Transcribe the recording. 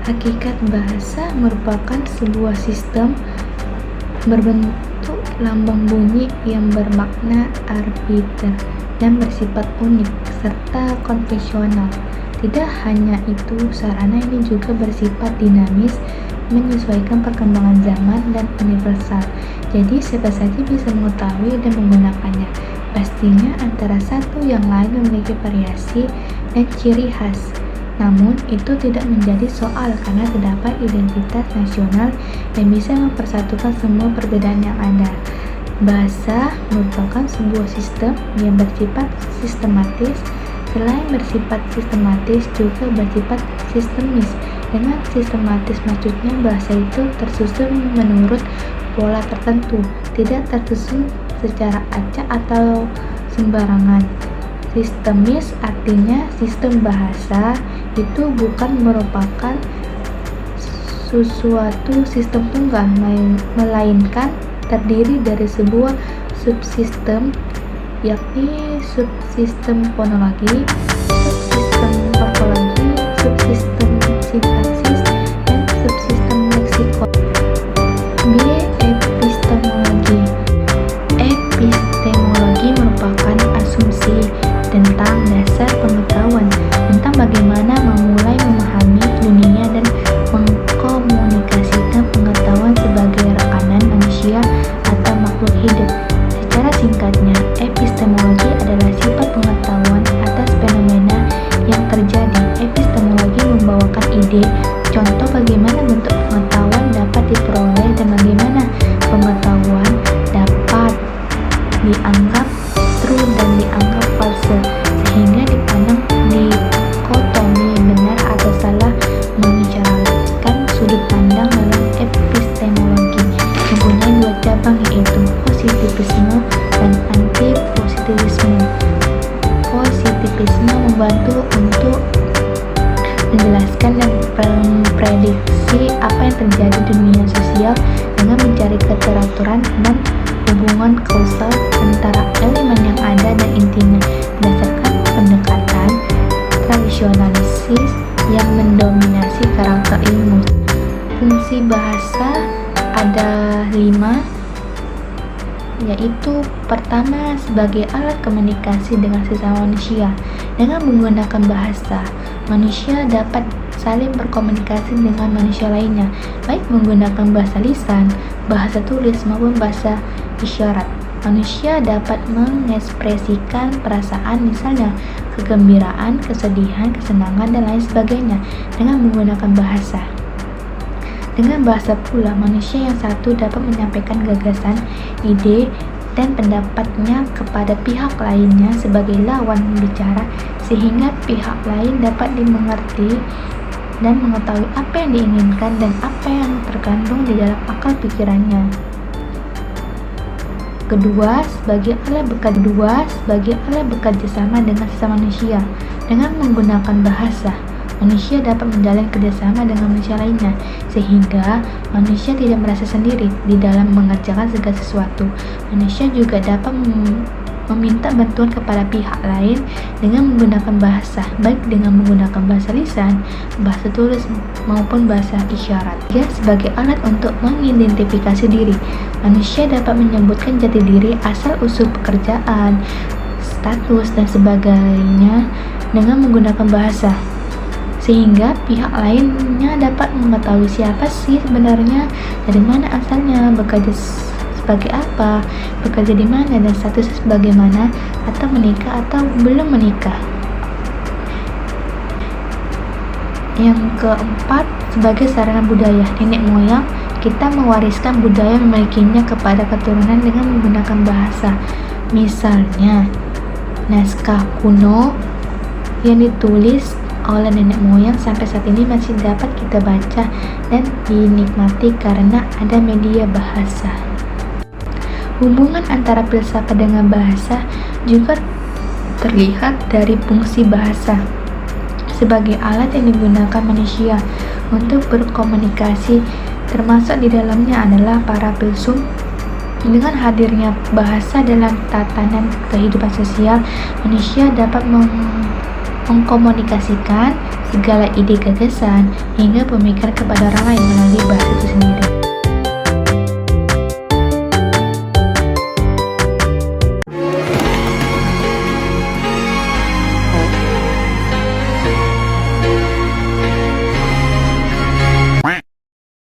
Hakikat bahasa merupakan sebuah sistem berbentuk lambang bunyi yang bermakna arbiter dan bersifat unik serta konvensional. Tidak hanya itu, sarana ini juga bersifat dinamis, menyesuaikan perkembangan zaman dan universal. Jadi siapa saja bisa mengetahui dan menggunakannya. Pastinya antara satu yang lain memiliki variasi dan ciri khas. Namun, itu tidak menjadi soal karena terdapat identitas nasional yang bisa mempersatukan semua perbedaan yang ada. Bahasa merupakan sebuah sistem yang bersifat sistematis. Selain bersifat sistematis, juga bersifat sistemis. Dengan sistematis maksudnya bahasa itu tersusun menurut pola tertentu, tidak tersusun secara acak atau sembarangan. Sistemis artinya sistem bahasa itu bukan merupakan sesuatu sistem tunggal, melainkan terdiri dari sebuah subsistem, yakni subsistem fonologi, subsistem morfologi, subsistem sintaksis, dan subsistem leksikon. B. Epistemologi. Epistemologi merupakan asumsi tentang dasar pengetahuan tentang bagaimana memulai memahami dunia dan mengkomunikasikan pengetahuan sebagai rekanan manusia atau makhluk hidup. Secara singkatnya, epistemologi adalah sifat pengetahuan atas fenomena yang terjadi. Epistemologi membawakan ide, contoh bagaimana bentuk pengetahuan dapat diperoleh dan bagaimana pengetahuan dapat dianggap true dan dianggap false, sehingga dipandang dikotomi benar atau salah. Mengisyaratkan sudut pandang dalam epistemologi mempunyai dua cabang, yaitu positivisme dan anti-positivisme. Positivisme membantu untuk menjelaskan dan memprediksi apa yang terjadi di dunia sosial dengan mencari keteraturan dan hubungan kausal antara elemen yang ada dan intinya berdasarkan pendekatan tradisionalisis yang mendominasi karakter ilmu. Fungsi bahasa ada 5, yaitu pertama, sebagai alat komunikasi dengan sesama manusia. Dengan menggunakan bahasa, manusia dapat saling berkomunikasi dengan manusia lainnya, baik menggunakan bahasa lisan, bahasa tulis, maupun bahasa isyarat. Manusia dapat mengekspresikan perasaan, misalnya kegembiraan, kesedihan, kesenangan, dan lain sebagainya dengan menggunakan bahasa. Dengan bahasa pula, manusia yang satu dapat menyampaikan gagasan, ide, dan pendapatnya kepada pihak lainnya sebagai lawan bicara, sehingga pihak lain dapat dimengerti dan mengetahui apa yang diinginkan dan apa yang terkandung di dalam akal pikirannya. Kedua, sebagai alat bekerja sama dengan sesama manusia. Dengan menggunakan bahasa, manusia dapat menjalin kerjasama dengan manusia lainnya, sehingga manusia tidak merasa sendiri di dalam mengerjakan segala sesuatu. Manusia juga dapat meminta bantuan kepada pihak lain dengan menggunakan bahasa, baik dengan menggunakan bahasa lisan, bahasa tulis, maupun bahasa isyarat. Ya, sebagai alat untuk mengidentifikasi diri, manusia dapat menyebutkan jati diri, asal-usul pekerjaan, status, dan sebagainya dengan menggunakan bahasa, sehingga pihak lainnya dapat mengetahui siapa sih sebenarnya, dari mana asalnya, bekerja sebagai apa, bekerja di mana, dan statusnya sebagaimana, atau menikah atau belum menikah. Yang keempat, sebagai sarana budaya. Nenek moyang kita mewariskan budaya memilikinya kepada keturunan dengan menggunakan bahasa. Misalnya, naskah kuno yang ditulis oleh nenek moyang sampai saat ini masih dapat kita baca dan dinikmati karena ada media bahasa. Hubungan antara filsafat dengan bahasa juga terlihat dari fungsi bahasa sebagai alat yang digunakan manusia untuk berkomunikasi, termasuk di dalamnya adalah para filsuf. Dengan hadirnya bahasa dalam tatanan kehidupan sosial, manusia dapat mengkomunikasikan segala ide gagasan hingga pemikiran kepada orang lain melalui bahasa itu sendiri.